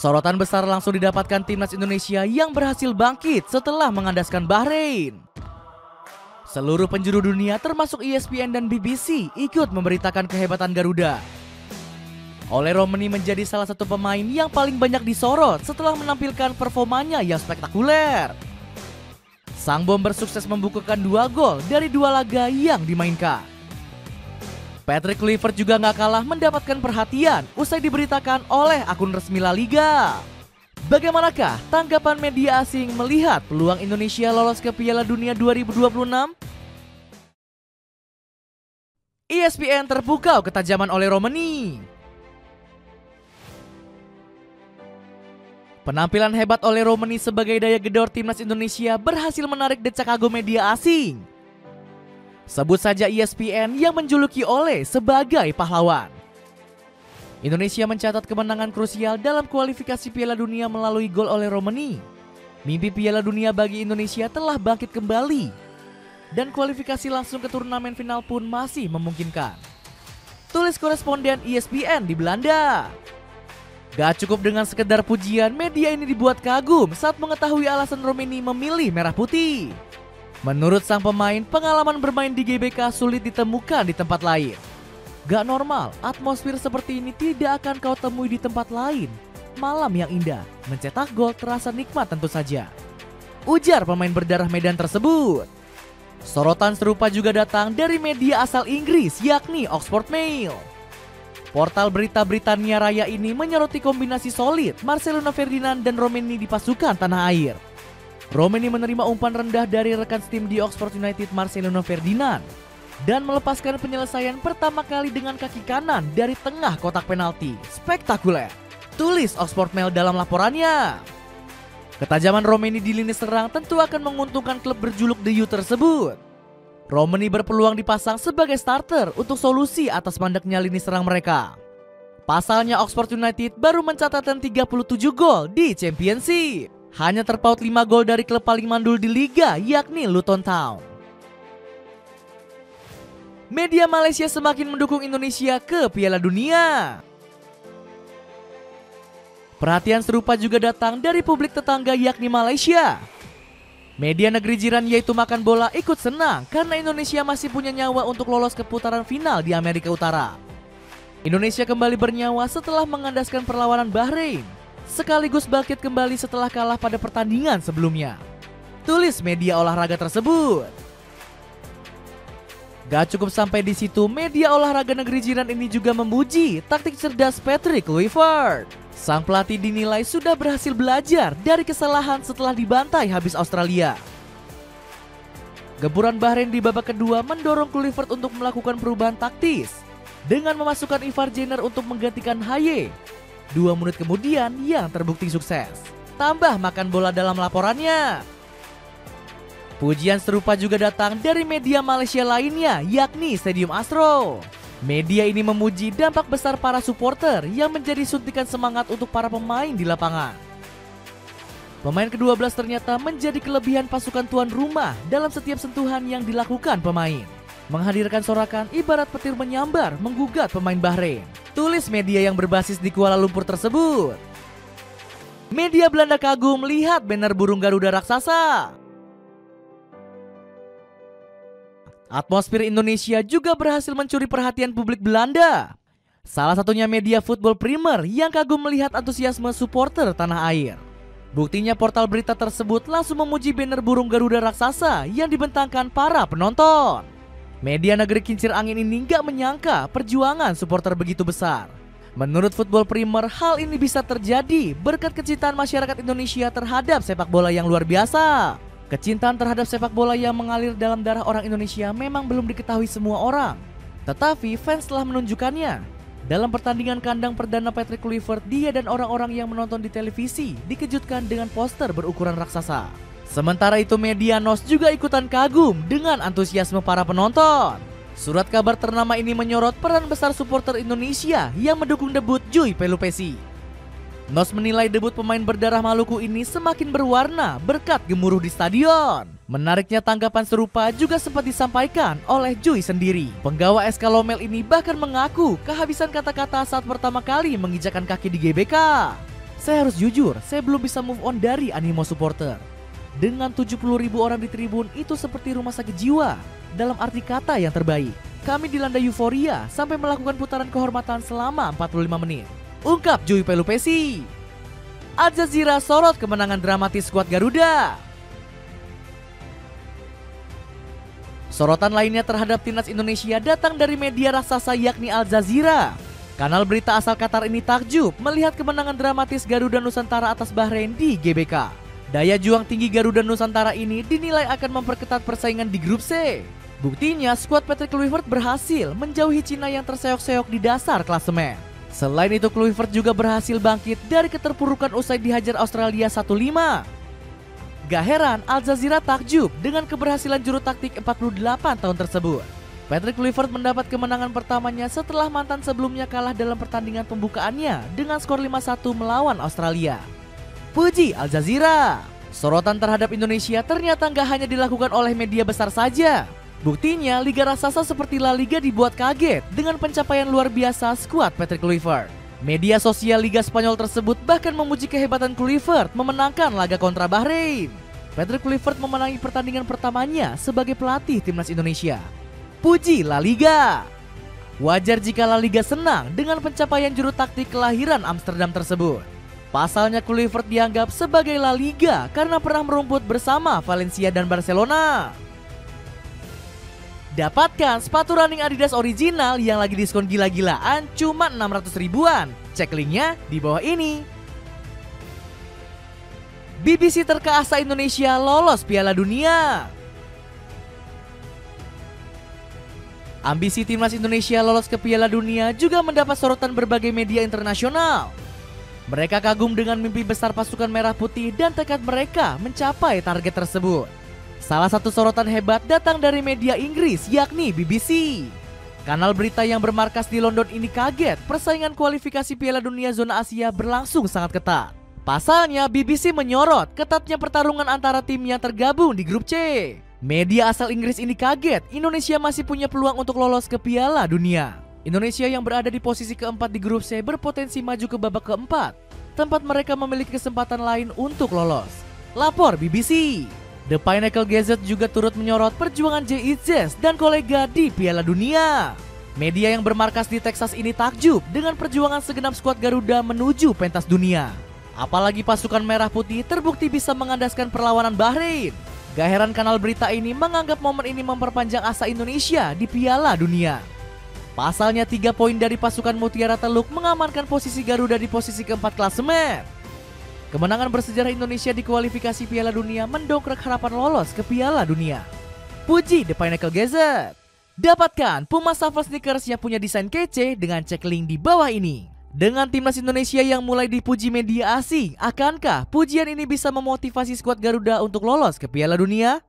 Sorotan besar langsung didapatkan timnas Indonesia yang berhasil bangkit setelah mengandaskan Bahrain. Seluruh penjuru dunia termasuk ESPN dan BBC ikut memberitakan kehebatan Garuda. Ole Romeni menjadi salah satu pemain yang paling banyak disorot setelah menampilkan performanya yang spektakuler. Sang bomber sukses membukukan 2 gol dari 2 laga yang dimainkan. Patrick Kluivert juga gak kalah mendapatkan perhatian usai diberitakan oleh akun resmi La Liga. Bagaimanakah tanggapan media asing melihat peluang Indonesia lolos ke Piala Dunia 2026? ESPN terpukau ketajaman Ole Romeni. Penampilan hebat Ole Romeni sebagai daya gedor timnas Indonesia berhasil menarik decak kagum media asing. Sebut saja ESPN yang menjuluki Ole sebagai pahlawan. Indonesia mencatat kemenangan krusial dalam kualifikasi Piala Dunia melalui gol Ole Romeni. Mimpi Piala Dunia bagi Indonesia telah bangkit kembali. Dan kualifikasi langsung ke turnamen final pun masih memungkinkan. Tulis koresponden ESPN di Belanda. Gak cukup dengan sekedar pujian, media ini dibuat kagum saat mengetahui alasan Romeni memilih merah putih. Menurut sang pemain, pengalaman bermain di GBK sulit ditemukan di tempat lain. Gak normal, atmosfer seperti ini tidak akan kau temui di tempat lain. Malam yang indah, mencetak gol terasa nikmat tentu saja. Ujar pemain berdarah Medan tersebut. Sorotan serupa juga datang dari media asal Inggris yakni Oxford Mail. Portal berita Britania Raya ini menyoroti kombinasi solid Marcelino Ferdinand dan Romeni di pasukan tanah air. Romeni menerima umpan rendah dari rekan setim di Oxford United Marcelino Ferdinand dan melepaskan penyelesaian pertama kali dengan kaki kanan dari tengah kotak penalti. Spektakuler, tulis Oxford Mail dalam laporannya. Ketajaman Romeni di lini serang tentu akan menguntungkan klub berjuluk The U tersebut. Romeni berpeluang dipasang sebagai starter untuk solusi atas mandeknya lini serang mereka. Pasalnya Oxford United baru mencatatkan 37 gol di Championship. Hanya terpaut 5 gol dari klub paling mandul di liga yakni Luton Town. Media Malaysia semakin mendukung Indonesia ke Piala Dunia. Perhatian serupa juga datang dari publik tetangga yakni Malaysia. Media negeri jiran yaitu Makan Bola ikut senang karena Indonesia masih punya nyawa untuk lolos ke putaran final di Amerika Utara. Indonesia kembali bernyawa setelah mengandaskan perlawanan Bahrain, sekaligus bangkit kembali setelah kalah pada pertandingan sebelumnya. Tulis media olahraga tersebut. Gak cukup sampai di situ, media olahraga negeri jiran ini juga memuji taktik cerdas Patrick Kluivert. Sang pelatih dinilai sudah berhasil belajar dari kesalahan setelah dibantai habis Australia. Gempuran Bahrain di babak kedua mendorong Kluivert untuk melakukan perubahan taktis dengan memasukkan Ivar Jenner untuk menggantikan Haye. 2 menit kemudian yang terbukti sukses. Tambah Makan Bola dalam laporannya. Pujian serupa juga datang dari media Malaysia lainnya yakni Stadium Astro. Media ini memuji dampak besar para supporter yang menjadi suntikan semangat untuk para pemain di lapangan. Pemain ke-12 ternyata menjadi kelebihan pasukan tuan rumah dalam setiap sentuhan yang dilakukan pemain. Menghadirkan sorakan ibarat petir menyambar menggugat pemain Bahrain. Tulis media yang berbasis di Kuala Lumpur tersebut. Media Belanda kagum lihat banner burung Garuda raksasa. Atmosfer Indonesia juga berhasil mencuri perhatian publik Belanda. Salah satunya media Football Primer yang kagum melihat antusiasme supporter tanah air. Buktinya portal berita tersebut langsung memuji banner burung Garuda raksasa yang dibentangkan para penonton. Media negeri kincir angin ini gak menyangka perjuangan supporter begitu besar. Menurut Football Primer, hal ini bisa terjadi berkat kecintaan masyarakat Indonesia terhadap sepak bola yang luar biasa. Kecintaan terhadap sepak bola yang mengalir dalam darah orang Indonesia memang belum diketahui semua orang. Tetapi fans telah menunjukkannya. Dalam pertandingan kandang perdana Patrick Kluivert, dia dan orang-orang yang menonton di televisi dikejutkan dengan poster berukuran raksasa. Sementara itu media NOS juga ikutan kagum dengan antusiasme para penonton. Surat kabar ternama ini menyorot peran besar supporter Indonesia yang mendukung debut Joey Pelupesi. NOS menilai debut pemain berdarah Maluku ini semakin berwarna berkat gemuruh di stadion. Menariknya tanggapan serupa juga sempat disampaikan oleh Joey sendiri. Penggawa SK Lommel ini bahkan mengaku kehabisan kata-kata saat pertama kali menginjakkan kaki di GBK. Saya harus jujur, saya belum bisa move on dari animo supporter. Dengan 70.000 orang di tribun, itu seperti rumah sakit jiwa. Dalam arti kata yang terbaik, kami dilanda euforia sampai melakukan putaran kehormatan selama 45 menit. Ungkap Joey Pelupesi. Al Jazeera sorot kemenangan dramatis skuad Garuda. Sorotan lainnya terhadap timnas Indonesia datang dari media raksasa yakni Al Jazeera. Kanal berita asal Qatar ini takjub melihat kemenangan dramatis Garuda Nusantara atas Bahrain di GBK. Daya juang tinggi Garuda Nusantara ini dinilai akan memperketat persaingan di grup C. Buktinya skuad Patrick Kluivert berhasil menjauhi Cina yang terseok-seok di dasar klasemen. Selain itu Kluivert juga berhasil bangkit dari keterpurukan usai dihajar Australia 1-5. Gak heran Al Jazeera takjub dengan keberhasilan juru taktik 48 tahun tersebut. Patrick Kluivert mendapat kemenangan pertamanya setelah mantan sebelumnya kalah dalam pertandingan pembukaannya dengan skor 5-1 melawan Australia. Puji Al Jazeera. Sorotan terhadap Indonesia ternyata nggak hanya dilakukan oleh media besar saja. Buktinya Liga Raksasa seperti La Liga dibuat kaget dengan pencapaian luar biasa skuad Patrick Kluivert. Media sosial Liga Spanyol tersebut bahkan memuji kehebatan Kluivert memenangkan laga kontra Bahrain. Patrick Kluivert memenangi pertandingan pertamanya sebagai pelatih timnas Indonesia. Puji La Liga. Wajar jika La Liga senang dengan pencapaian juru taktik kelahiran Amsterdam tersebut. Pasalnya Kluivert dianggap sebagai La Liga karena pernah merumput bersama Valencia dan Barcelona. Dapatkan sepatu running Adidas original yang lagi diskon gila-gilaan cuma 600 ribuan. Cek linknya di bawah ini. BBC terkeasa Indonesia lolos Piala Dunia. Ambisi timnas Indonesia lolos ke Piala Dunia juga mendapat sorotan berbagai media internasional. Mereka kagum dengan mimpi besar pasukan merah putih dan tekad mereka mencapai target tersebut. Salah satu sorotan hebat datang dari media Inggris yakni BBC. Kanal berita yang bermarkas di London ini kaget persaingan kualifikasi Piala Dunia zona Asia berlangsung sangat ketat. Pasalnya BBC menyorot ketatnya pertarungan antara tim yang tergabung di grup C. Media asal Inggris ini kaget Indonesia masih punya peluang untuk lolos ke Piala Dunia. Indonesia yang berada di posisi keempat di grup C berpotensi maju ke babak keempat, tempat mereka memiliki kesempatan lain untuk lolos. Lapor BBC. The Pinnacle Gazette juga turut menyorot perjuangan Jay Itzes dan kolega di Piala Dunia. Media yang bermarkas di Texas ini takjub dengan perjuangan segenap skuad Garuda menuju pentas dunia. Apalagi pasukan merah putih terbukti bisa mengandaskan perlawanan Bahrain. Gak heran kanal berita ini menganggap momen ini memperpanjang asa Indonesia di Piala Dunia. Pasalnya 3 poin dari pasukan Mutiara Teluk mengamankan posisi Garuda di posisi keempat klasemen. Kemenangan bersejarah Indonesia di kualifikasi Piala Dunia mendongkrak harapan lolos ke Piala Dunia. Puji The Pinnacle Gazette. Dapatkan Puma Shuffle Sneakers yang punya desain kece dengan cek link di bawah ini. Dengan timnas Indonesia yang mulai dipuji media asing, akankah pujian ini bisa memotivasi skuad Garuda untuk lolos ke Piala Dunia?